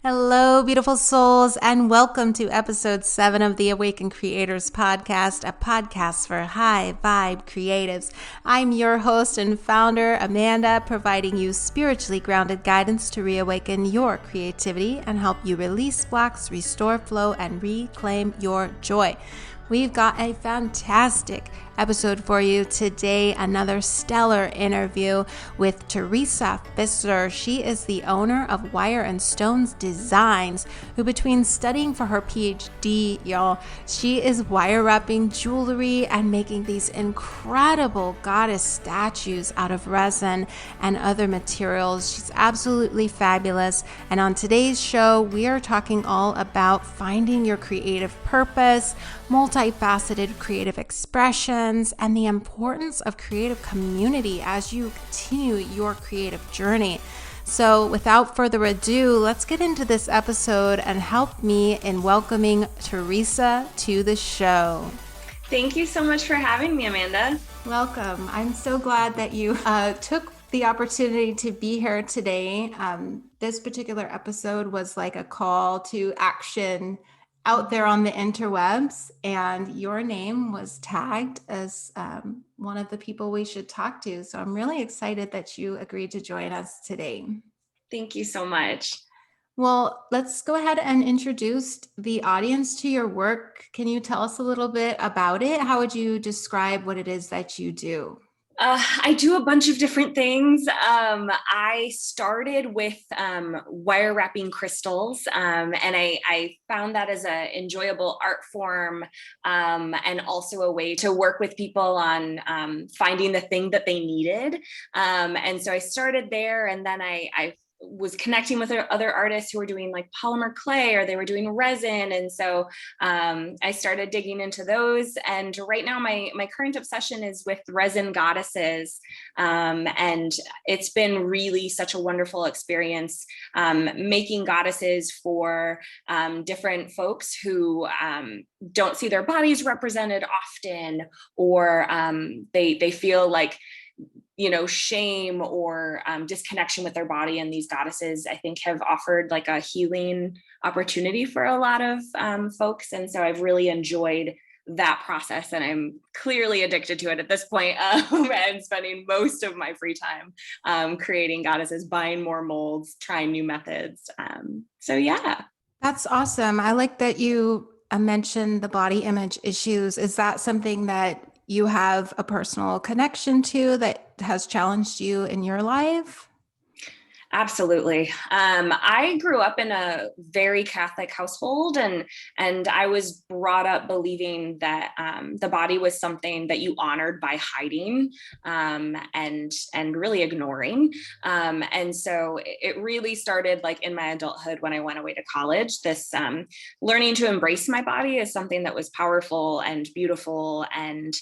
Hello, beautiful souls, and welcome to episode 7 of the Awakened Creators podcast, a podcast for high vibe creatives. I'm your host and founder, Amanda, providing you spiritually grounded guidance to reawaken your creativity and help you release blocks, restore flow, and reclaim your joy. We've got a fantastic episode for you today, another stellar interview with Theresa Pfister. She is the owner of Wire and Stones Designs, who between studying for her PhD, y'all, she is wire wrapping jewelry and making these incredible goddess statues out of resin and other materials. She's absolutely fabulous. And on today's show, we are talking all about finding your creative purpose, multifaceted creative expressions, and the importance of creative community as you continue your creative journey. So without further ado, let's get into this episode and help me in welcoming Theresa to the show. Thank you so much for having me, Amanda. Welcome. I'm so glad that you took the opportunity to be here today. This particular episode was like a call to action out there on the interwebs, and your name was tagged as one of the people we should talk to. So I'm really excited that you agreed to join us today. Thank you so much. Well, let's go ahead and introduce the audience to your work. Can you tell us a little bit about it? How would you describe what it is that you do? I do a bunch of different things. I started with wire wrapping crystals, and I found that as an enjoyable art form, and also a way to work with people on finding the thing that they needed. And so I started there, and then I was connecting with other artists who were doing like polymer clay, or they were doing resin. And so I started digging into those. And right now my current obsession is with resin goddesses. And it's been really such a wonderful experience making goddesses for different folks who don't see their bodies represented often, or they feel like shame or disconnection with their body. And these goddesses, I think, have offered like a healing opportunity for a lot of folks. And so I've really enjoyed that process, and I'm clearly addicted to it at this point, and spending most of my free time creating goddesses, buying more molds, trying new methods. So yeah. That's awesome. I like that you mentioned the body image issues. Is that something that you have a personal connection to that has challenged you in your life? Absolutely. I grew up in a very Catholic household, and I was brought up believing that the body was something that you honored by hiding and really ignoring. And so it really started like in my adulthood when I went away to college. This learning to embrace my body is something that was powerful and beautiful, and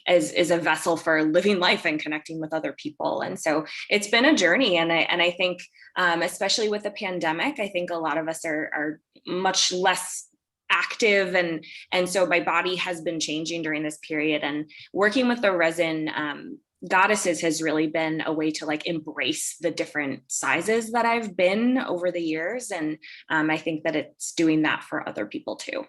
is a vessel for living life and connecting with other people. And so it's been a journey, and I think, especially with the pandemic, I think a lot of us are much less active, and so my body has been changing during this period. And working with the resin goddesses has really been a way to like embrace the different sizes that I've been over the years, and I think that it's doing that for other people too.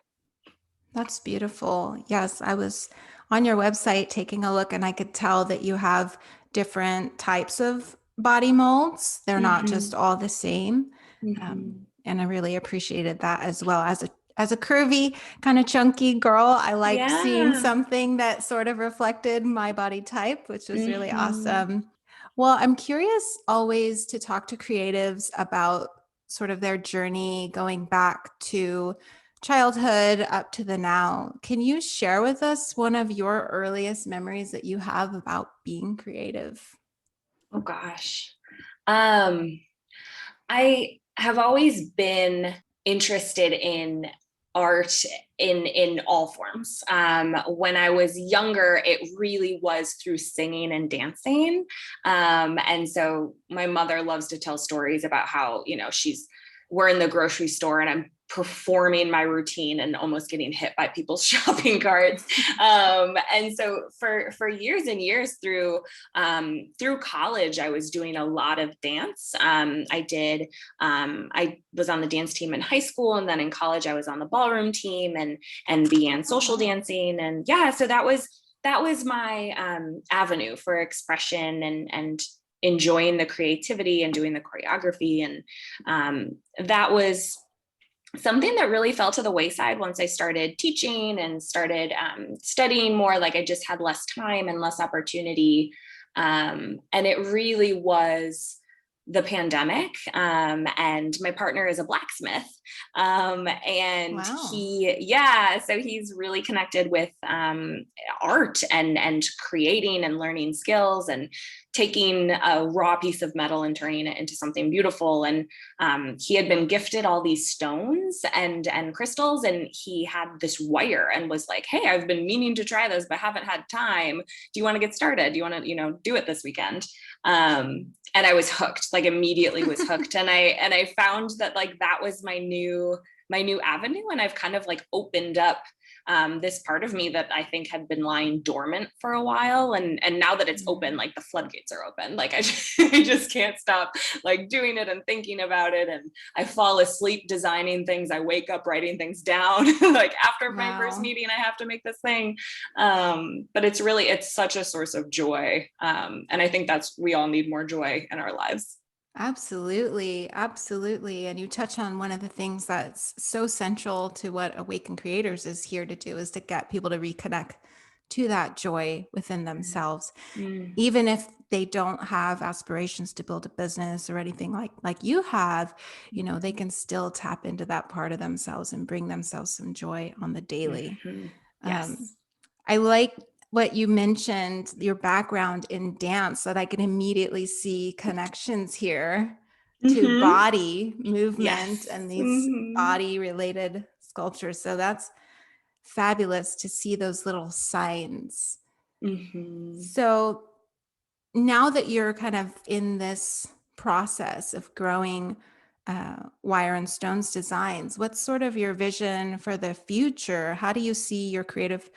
That's beautiful. Yes, I was on your website taking a look, and I could tell that you have different types of body molds. They're not just all the same. And I really appreciated that as well. As a curvy, kind of chunky girl, I liked seeing something that sort of reflected my body type, which was really awesome. Well, I'm curious always to talk to creatives about sort of their journey going back to childhood up to the now. Can you share with us one of your earliest memories that you have about being creative? Oh gosh. I have always been interested in art in all forms. When I was younger, it really was through singing and dancing. And so my mother loves to tell stories about how, we're in the grocery store and I'm performing my routine and almost getting hit by people's shopping carts. And so for years and years through college, I was doing a lot of dance. I was on the dance team in high school, and then in college I was on the ballroom team and began social dancing. And yeah, so that was my avenue for expression and enjoying the creativity and doing the choreography. And that was something that really fell to the wayside once I started teaching and started studying more. Like, I just had less time and less opportunity. And it really was the pandemic. And my partner is a blacksmith. And Wow. so he's really connected with art and creating and learning skills and taking a raw piece of metal and turning it into something beautiful. And he had been gifted all these stones and crystals, and he had this wire and was like, "Hey, I've been meaning to try this, but haven't had time. Do you want to get started? Do you want to, do it this weekend?" And I was hooked, like immediately was hooked. And I found that like that was my new avenue. And I've kind of like opened up this part of me that I think had been lying dormant for a while. And now that it's open, like the floodgates are open. Like I just can't stop like doing it and thinking about it. And I fall asleep designing things. I wake up writing things down. Like after my first meeting, I have to make this thing. But it's such a source of joy. And I think we all need more joy in our lives. Absolutely. Absolutely. And you touch on one of the things that's so central to what Awaken Creators is here to do, is to get people to reconnect to that joy within themselves. Mm. Even if they don't have aspirations to build a business or anything like you have, they can still tap into that part of themselves and bring themselves some joy on the daily. Mm-hmm. Yes. I like what you mentioned, your background in dance, that I can immediately see connections here to Mm-hmm. body movement Yes. and these Mm-hmm. body related sculptures. So that's fabulous to see those little signs. Mm-hmm. So now that you're kind of in this process of growing Wire and Stones designs, what's sort of your vision for the future? How do you see your creative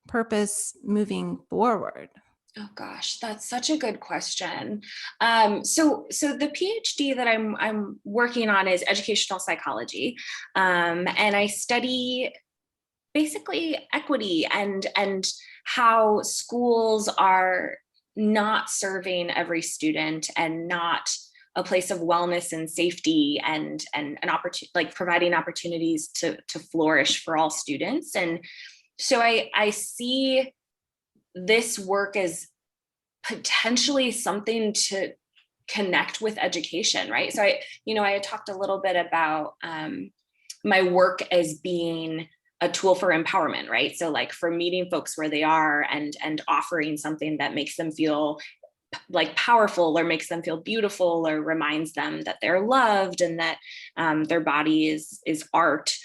purpose moving forward? Oh gosh, that's such a good question. So the PhD that I'm working on is educational psychology, and I study basically equity and how schools are not serving every student and not a place of wellness and safety and an opportunity, like providing opportunities to flourish for all students. And so I see this work as potentially something to connect with education, right? So I had talked a little bit about my work as being a tool for empowerment, right? So like for meeting folks where they are and offering something that makes them feel like powerful or makes them feel beautiful or reminds them that they're loved and that their body is art.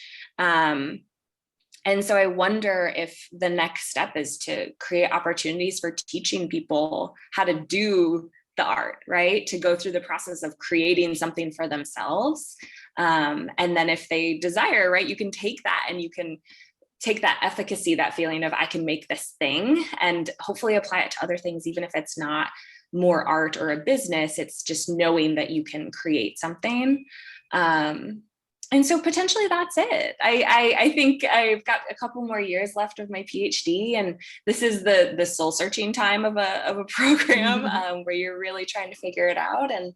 And so I wonder if the next step is to create opportunities for teaching people how to do the art, right? To go through the process of creating something for themselves. And then if they desire, right, you can take that and you can take that efficacy, that feeling of I can make this thing, and hopefully apply it to other things, even if it's not more art or a business. It's just knowing that you can create something. And so potentially that's it. I think I've got a couple more years left of my PhD, and this is the soul searching time of a program where you're really trying to figure it out. And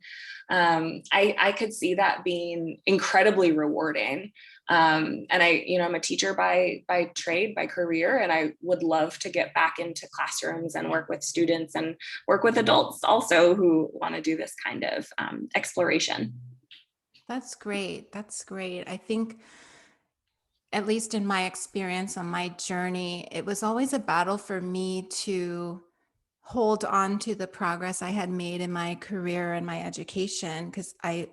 I could see that being incredibly rewarding. And I'm a teacher by trade, by career, and I would love to get back into classrooms and work with students and work with adults also who want to do this kind of exploration. That's great. That's great. I think, at least in my experience on my journey, it was always a battle for me to hold on to the progress I had made in my career and my education, because I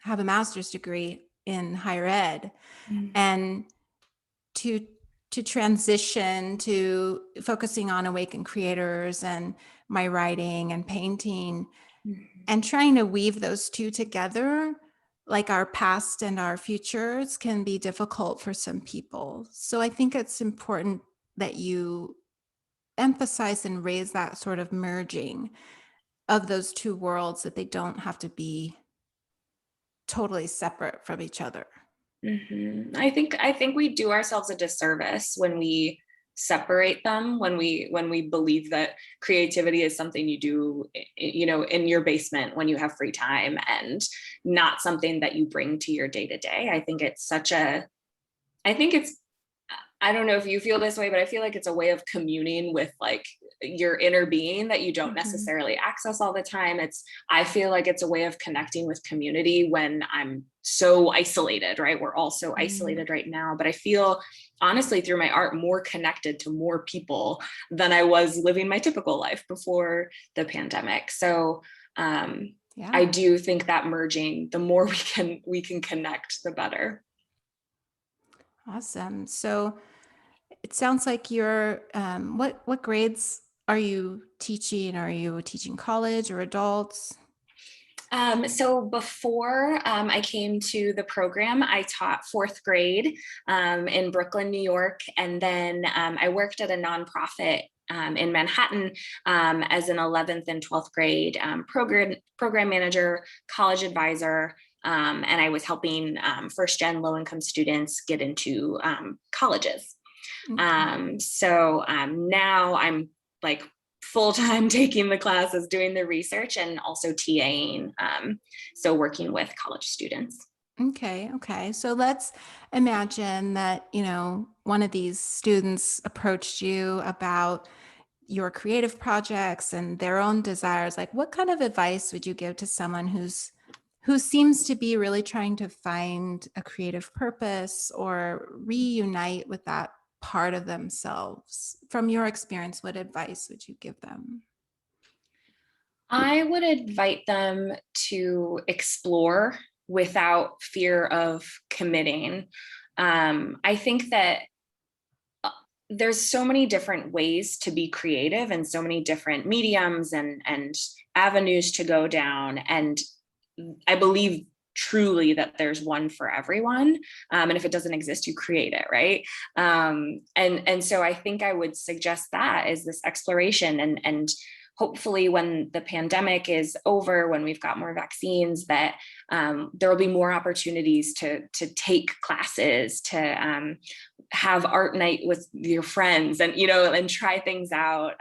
have a master's degree in higher ed, and to transition to focusing on Awaken Creators and my writing and painting and trying to weave those two together like our past and our futures can be difficult for some people. So I think it's important that you emphasize and raise that sort of merging of those two worlds, that they don't have to be totally separate from each other. I think we do ourselves a disservice when we separate them, when we believe that creativity is something you do, in your basement when you have free time, and not something that you bring to your day to day. I don't know if you feel this way, but I feel like it's a way of communing with like your inner being that you don't necessarily access all the time. I feel like it's a way of connecting with community when I'm so isolated, right? We're all so isolated right now, but I feel honestly through my art more connected to more people than I was living my typical life before the pandemic. So I do think that merging, the more we can connect, the better. Awesome. So it sounds like you're, what grades are you teaching? Are you teaching college or adults? So before I came to the program, I taught fourth grade in Brooklyn, New York. And then I worked at a nonprofit in Manhattan as an 11th and 12th grade program manager, college advisor. And I was helping first gen low income students get into colleges. So now I'm like full-time taking the classes, doing the research, and also TAing. So working with college students. Okay. So let's imagine that, one of these students approached you about your creative projects and their own desires. Like, what kind of advice would you give to someone who seems to be really trying to find a creative purpose or reunite with that part of themselves? From your experience, what advice would you give them? I would invite them to explore without fear of committing. I think that there's so many different ways to be creative and so many different mediums and avenues to go down. And I believe truly that there's one for everyone. And if it doesn't exist, you create it, right? And so I think I would suggest that is this exploration, and hopefully when the pandemic is over, when we've got more vaccines, that there will be more opportunities to take classes, to have art night with your friends, and try things out.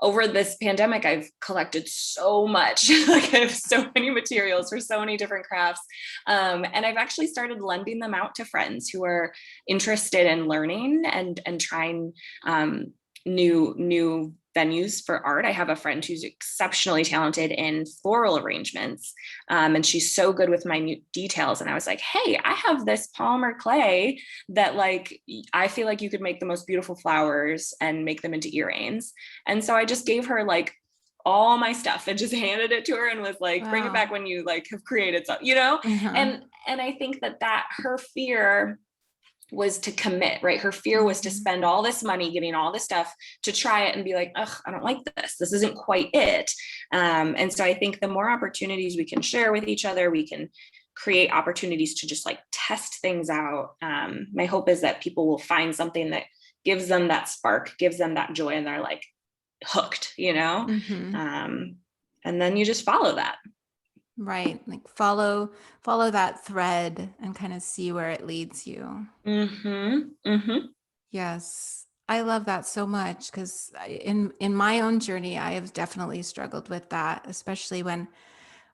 Over this pandemic, I've collected so much. Like I have so many materials for so many different crafts. And I've actually started lending them out to friends who are interested in learning and trying new venues for art. I have a friend who's exceptionally talented in floral arrangements, and she's so good with minute details. And I was like, hey, I have this polymer clay that like I feel like you could make the most beautiful flowers and make them into earrings. And so I just gave her like all my stuff and just handed it to her and was like, bring it back when you like have created something, and I think that her fear was to commit, right? Her fear was to spend all this money getting all this stuff to try it and be like, ugh, I don't like this. This isn't quite it. And so I think the more opportunities we can share with each other, we can create opportunities to just like test things out. My hope is that people will find something that gives them that spark, gives them that joy, and they're like hooked, and then you just follow that. Right. Like follow that thread and kind of see where it leads you. Yes. I love that so much because in my own journey, I have definitely struggled with that, especially when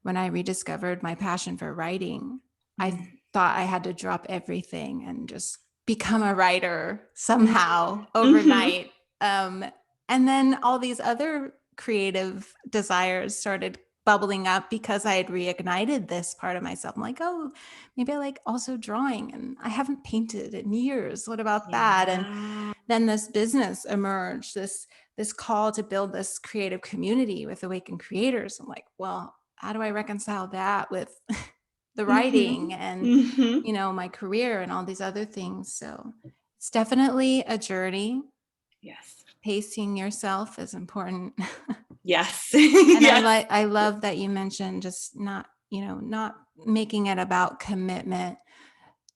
I rediscovered my passion for writing. I thought I had to drop everything and just become a writer somehow overnight. And then all these other creative desires started bubbling up because I had reignited this part of myself. I'm like, oh, maybe I like also drawing, and I haven't painted in years. What about that? And then this business emerged, this call to build this creative community with Awakened Creators. I'm like, well, how do I reconcile that with the writing and my career and all these other things? So it's definitely a journey. Yes. Pacing yourself is important. Yes. And yes. I love that you mentioned just not not making it about commitment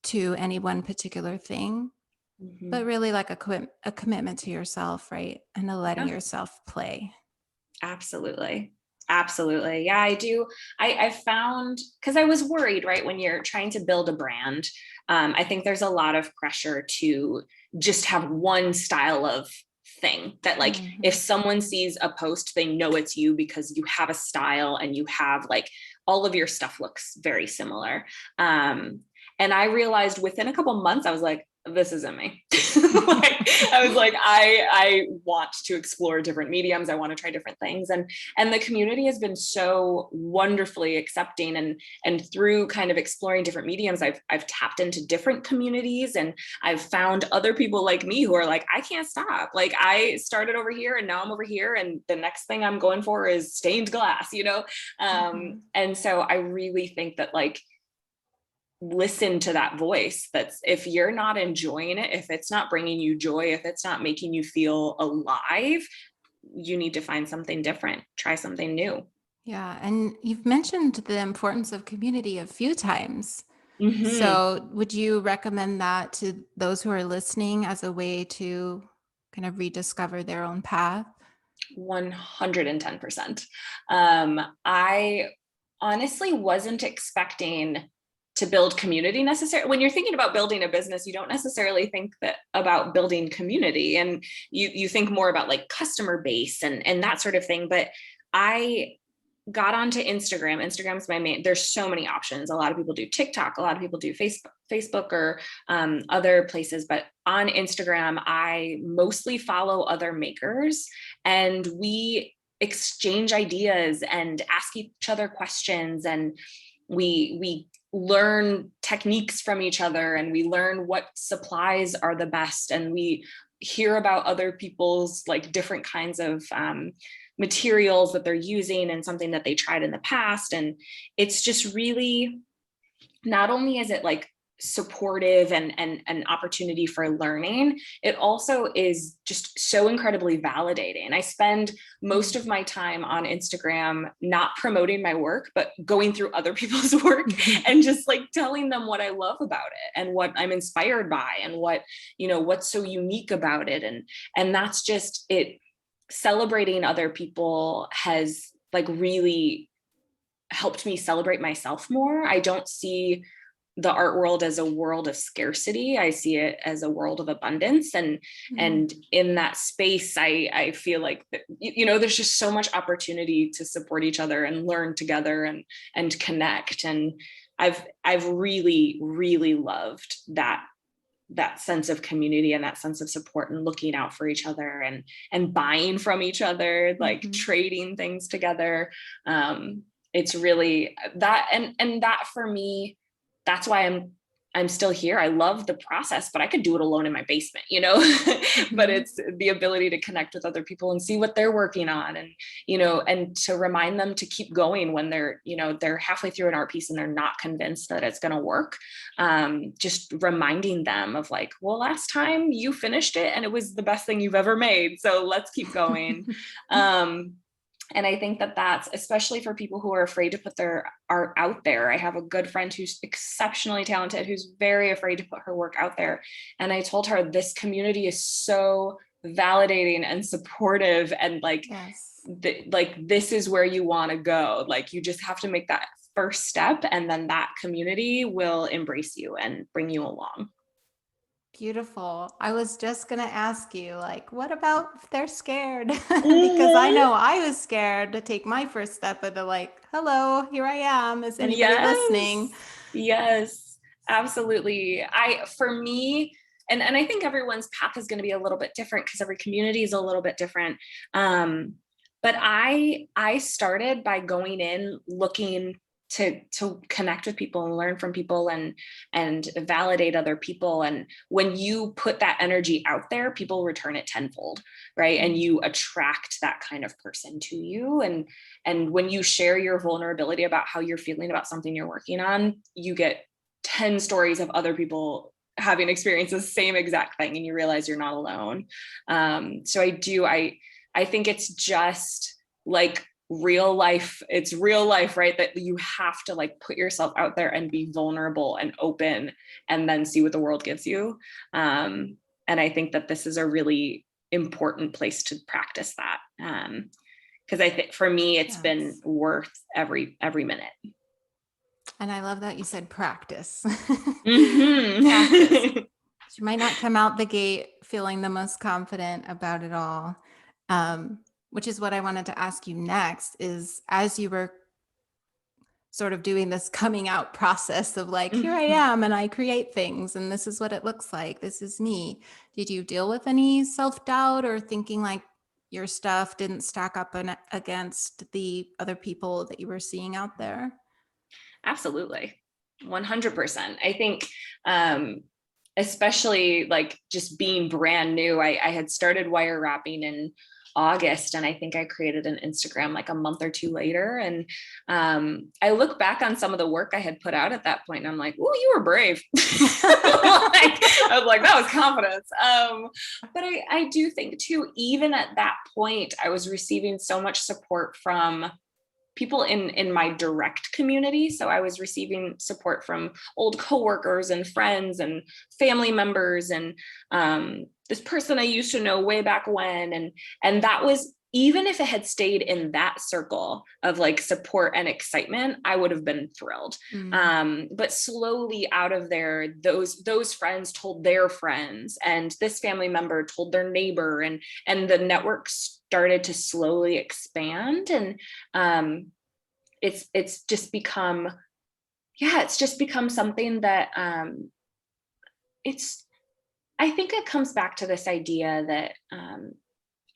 to any one particular thing, but really like a commitment to yourself, right? And to letting yourself play. Absolutely. Absolutely. Yeah, I do. I found, because I was worried, right? When you're trying to build a brand, I think there's a lot of pressure to just have one style of thing that, like, if someone sees a post, they know it's you because you have a style and you have, like, all of your stuff looks very similar. And I realized within a couple months, I was like, this isn't me. Like, I was like, I want to explore different mediums. I want to try different things. And the community has been so wonderfully accepting, and through kind of exploring different mediums, I've tapped into different communities, and I've found other people like me who are like, I can't stop. Like, I started over here and now I'm over here, and the next thing I'm going for is stained glass, And so I really think that, like, listen to that voice. That's, if you're not enjoying it, if it's not bringing you joy, if it's not making you feel alive, you need to find something different, try something new. Yeah. And you've mentioned the importance of community a few times. So would you recommend that to those who are listening as a way to kind of rediscover their own path? 110%. I honestly wasn't expecting to build community necessarily. When you're thinking about building a business, you don't necessarily think that about building community, and you think more about, like, customer base and that sort of thing. But I got onto Instagram. Instagram's my main. There's so many options. A lot of people do TikTok. A lot of people do Facebook or other places. But on Instagram, I mostly follow other makers, and we exchange ideas and ask each other questions, and we learn techniques from each other, and we learn what supplies are the best, and we hear about other people's, like, different kinds of materials that they're using and something that they tried in the past. And it's just really, not only is it, like, supportive and an opportunity for learning, it also is just so incredibly validating. I spend most of my time on Instagram not promoting my work, but going through other people's work and just, like, telling them what I love about it and what I'm inspired by and what's so unique about it. And that's just it. Celebrating other people has, like, really helped me celebrate myself more. I don't see the art world as a world of scarcity. I see it as a world of abundance. And in that space, I feel like that, there's just so much opportunity to support each other and learn together and connect. And I've really, really loved that sense of community and that sense of support and looking out for each other and buying from each other, like trading things together. It's really that, and that for me, that's why I'm still here. I love the process, but I could do it alone in my basement, but it's the ability to connect with other people and see what they're working on, and to remind them to keep going when they're halfway through an art piece and they're not convinced that it's going to work. Just reminding them of, like, well, last time you finished it and it was the best thing you've ever made. So let's keep going. And I think that that's especially for people who are afraid to put their art out there. I have a good friend who's exceptionally talented, who's very afraid to put her work out there. And I told her, this community is so validating and supportive, and, like, this is where you want to go. Like, you just have to make that first step, and then that community will embrace you and bring you along. Beautiful. I was just going to ask you, like, what about if they're scared? Because I know I was scared to take my first step of the, like, hello, here I am. Is anybody listening? Yes, absolutely. For me, and I think everyone's path is going to be a little bit different because every community is a little bit different. But I started by going in looking to connect with people and learn from people and validate other people. And when you put that energy out there, people return it tenfold, right? And you attract that kind of person to you. And when you share your vulnerability about how you're feeling about something you're working on, you get 10 stories of other people having experienced the same exact thing, and you realize you're not alone. So I think it's just like it's real life, right? That you have to like put yourself out there and be vulnerable and open and then see what the world gives you. And I think that this is a really important place to practice that. Because I think for me, it's been worth every minute. And I love that you said practice. Mm-hmm. Practice. You might not come out the gate feeling the most confident about it all, which is what I wanted to ask you next, is as you were sort of doing this coming out process of like, here I am and I create things and this is what it looks like. This is me. Did you deal with any self-doubt or thinking like your stuff didn't stack up against the other people that you were seeing out there? Absolutely. 100%. I think, especially like just being brand new, I had started wire wrapping in August, and I think I created an Instagram like a month or two later. And I look back on some of the work I had put out at that point, and I'm like, "Oh, you were brave." I was like, that was confidence. But I do think too, even at that point, I was receiving so much support from people in my direct community. So I was receiving support from old coworkers and friends and family members and this person I used to know way back when. And that was, even if it had stayed in that circle of like support and excitement, I would have been thrilled. But slowly out of there, those friends told their friends, and this family member told their neighbor, and the network started to slowly expand. And it's just become something that I think it comes back to this idea that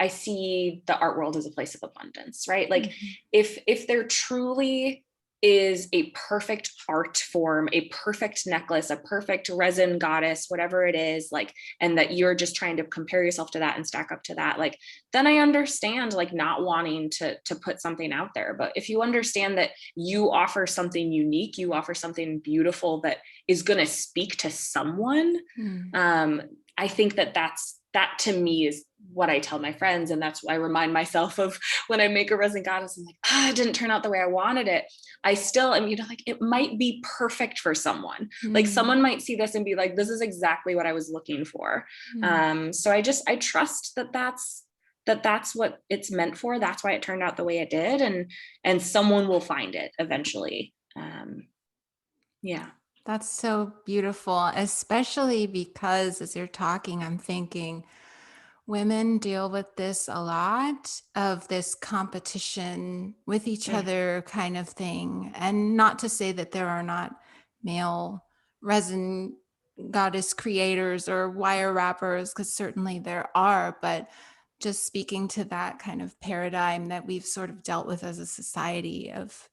I see the art world as a place of abundance, right? Like if there truly is a perfect art form, a perfect necklace, a perfect resin goddess, whatever it is, like, and that you're just trying to compare yourself to that and stack up to that, like, then I understand like not wanting to put something out there. But if you understand that you offer something unique, you offer something beautiful that is going to speak to someone, I think that to me is what I tell my friends. And that's why I remind myself of when I make a resin goddess, I'm like, it didn't turn out the way I wanted it. I still am, like, it might be perfect for someone. Like someone might see this and be like, this is exactly what I was looking for. So I trust that that's what it's meant for. That's why it turned out the way it did. And someone will find it eventually. Yeah. That's so beautiful, especially because as you're talking, I'm thinking women deal with this a lot, of this competition with each other kind of thing. And not to say that there are not male resin goddess creators or wire wrappers, because certainly there are, but just speaking to that kind of paradigm that we've sort of dealt with as a society of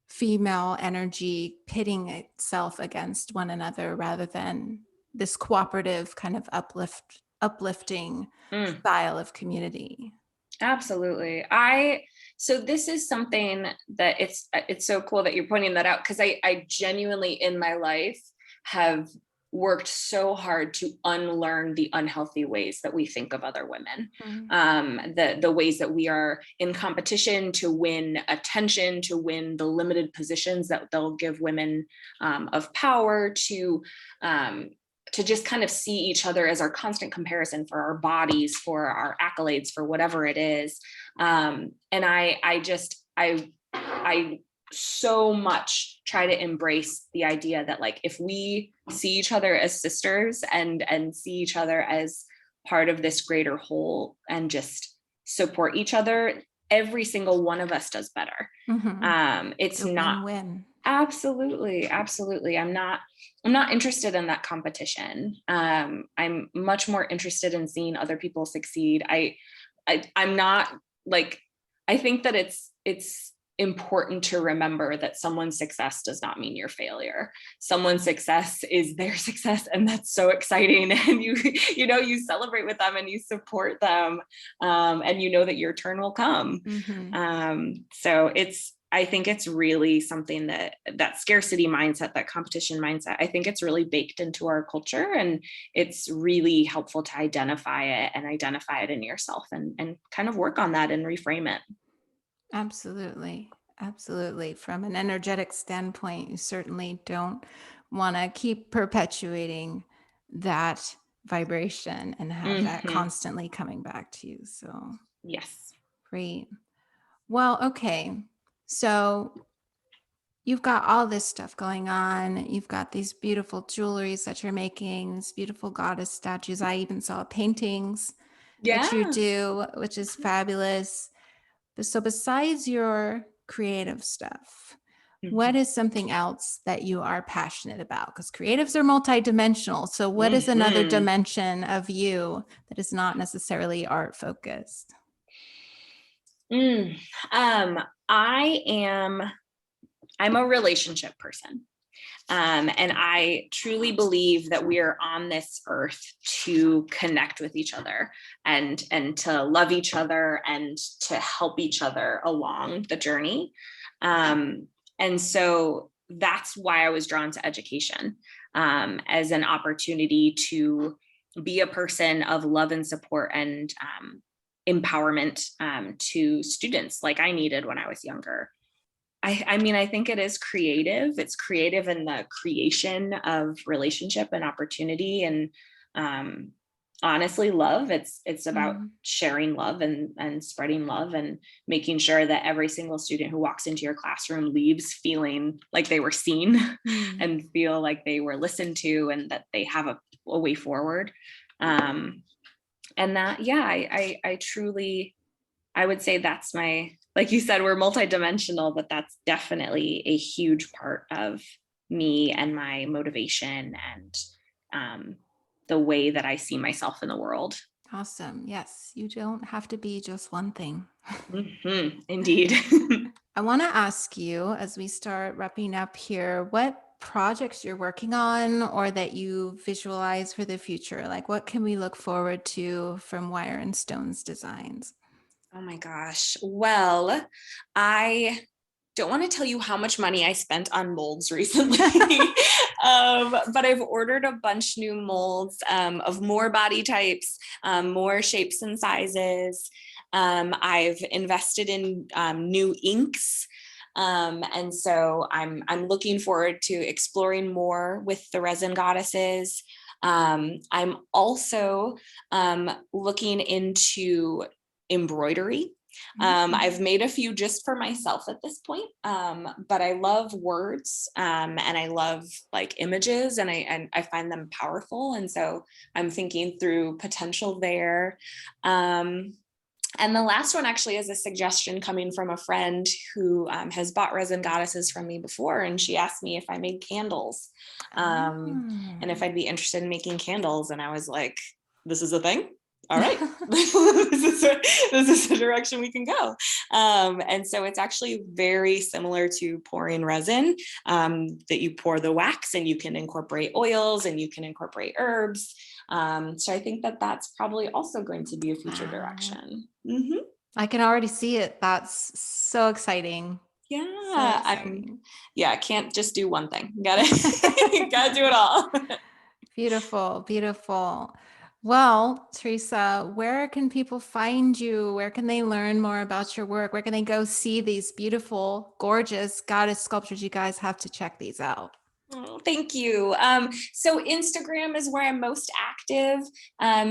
female energy pitting itself against one another rather than this cooperative kind of uplifting style of community. Absolutely. So this is something that it's so cool that you're pointing that out, because I genuinely in my life have worked so hard to unlearn the unhealthy ways that we think of other women. The ways that we are in competition to win attention, to win the limited positions that they'll give women of power, to just kind of see each other as our constant comparison for our bodies, for our accolades, for whatever it is. And I so much try to embrace the idea that, like, if we see each other as sisters and see each other as part of this greater whole and just support each other, every single one of us does better. It's a not win. Absolutely. I'm not interested in that competition. I'm much more interested in seeing other people succeed. I'm not like, I think that it's important to remember that someone's success does not mean your failure. Someone's success is their success, and that's so exciting. And you celebrate with them and you support them, and you know that your turn will come. So I think it's really something that scarcity mindset, that competition mindset, I think it's really baked into our culture, and it's really helpful to identify it in yourself and kind of work on that and reframe it. Absolutely. Absolutely. From an energetic standpoint, you certainly don't want to keep perpetuating that vibration and have that Hmm. constantly coming back to you. So Yes. great. Well, okay. So you've got all this stuff going on. You've got these beautiful jewelries that you're making, these beautiful goddess statues. I even saw paintings that you Yeah. do, which is fabulous. So besides your creative stuff, what Hmm. is something else that you are passionate about? Because creatives are multidimensional. So what is another Hmm. dimension of you that is not necessarily art focused? Mm. Um, I am, I'm a relationship person. And I truly believe that we are on this earth to connect with each other and to love each other and to help each other along the journey. Um, and so that's why I was drawn to education as an opportunity to be a person of love and support and empowerment to students like I needed when I was younger. I mean, I think it is creative. It's creative in the creation of relationship and opportunity and um, honestly love. It's about Mm. sharing love and spreading love and making sure that every single student who walks into your classroom leaves feeling like they were seen Mm. and feel like they were listened to and that they have a way forward. Um, and that, yeah, I truly I would say that's my, like you said, we're multidimensional, but that's definitely a huge part of me and my motivation and um, the way that I see myself in the world. Awesome. Yes, you don't have to be just one thing. Mhm, indeed. I want to ask you as we start wrapping up here, what projects you're working on or that you visualize for the future? Like, what can we look forward to from Wire and Stone's designs? Oh my gosh. Well, I don't want to tell you how much money I spent on molds recently, but I've ordered a bunch new molds of more body types, more shapes and sizes. I've invested in new inks. And so I'm looking forward to exploring more with the resin goddesses. I'm also looking into embroidery. I've made a few just for myself at this point, but I love words and I love like images and I find them powerful. And so I'm thinking through potential there. Um, and the last one actually is a suggestion coming from a friend who has bought resin goddesses from me before. And she asked me if I made candles and if Oh. I'd be interested in making candles. And I was like, this is a thing. All right, this is the direction we can go. And so it's actually very similar to pouring resin, that you pour the wax and you can incorporate oils and you can incorporate herbs. So I think that that's probably also going to be a future Wow. direction. Mm-hmm. I can already see it. That's so exciting. So Yeah, exciting. I can't just do one thing. Gotta gotta do it all. Beautiful, beautiful. Well, Theresa, where can people find you? Where can they learn more about your work? Where can they go see these beautiful, gorgeous goddess sculptures? You guys have to check these out. Oh, thank you. So Instagram is where I'm most active.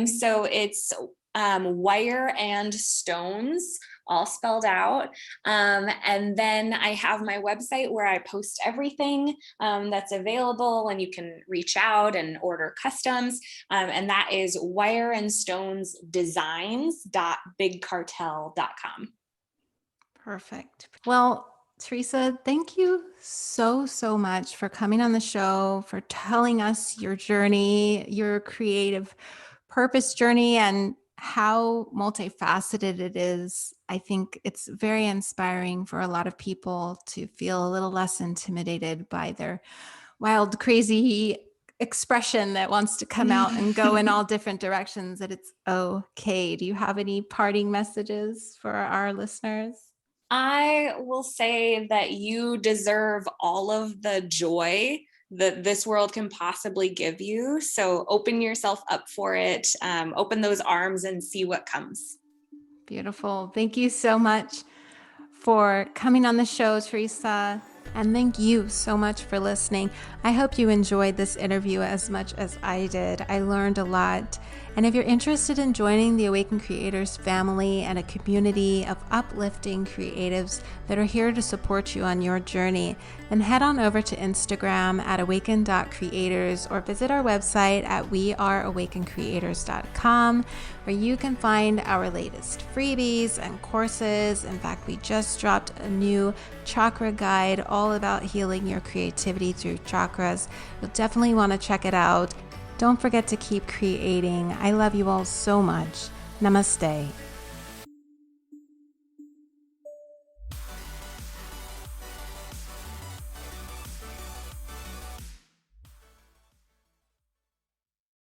So it's wire and stones, all spelled out. And then I have my website where I post everything that's available, and you can reach out and order customs. And that is wireandstonesdesigns.bigcartel.com. Perfect. Well, Theresa, thank you so, so much for coming on the show, for telling us your journey, your creative purpose journey, and how multifaceted it is. I think it's very inspiring for a lot of people to feel a little less intimidated by their wild, crazy expression that wants to come out and go in all different directions, that it's okay. Do you have any parting messages for our listeners? I will say that you deserve all of the joy that this world can possibly give you. So open yourself up for it, open those arms and see what comes. Beautiful. Thank you so much for coming on the show, Theresa. And thank you so much for listening. I hope you enjoyed this interview as much as I did. I learned a lot. And if you're interested in joining the Awaken Creators family and a community of uplifting creatives that are here to support you on your journey, then head on over to Instagram at awaken.creators or visit our website at weareawakencreators.com, where you can find our latest freebies and courses. In fact, we just dropped a new chakra guide all about healing your creativity through chakras. You'll definitely want to check it out. Don't forget to keep creating. I love you all so much. Namaste.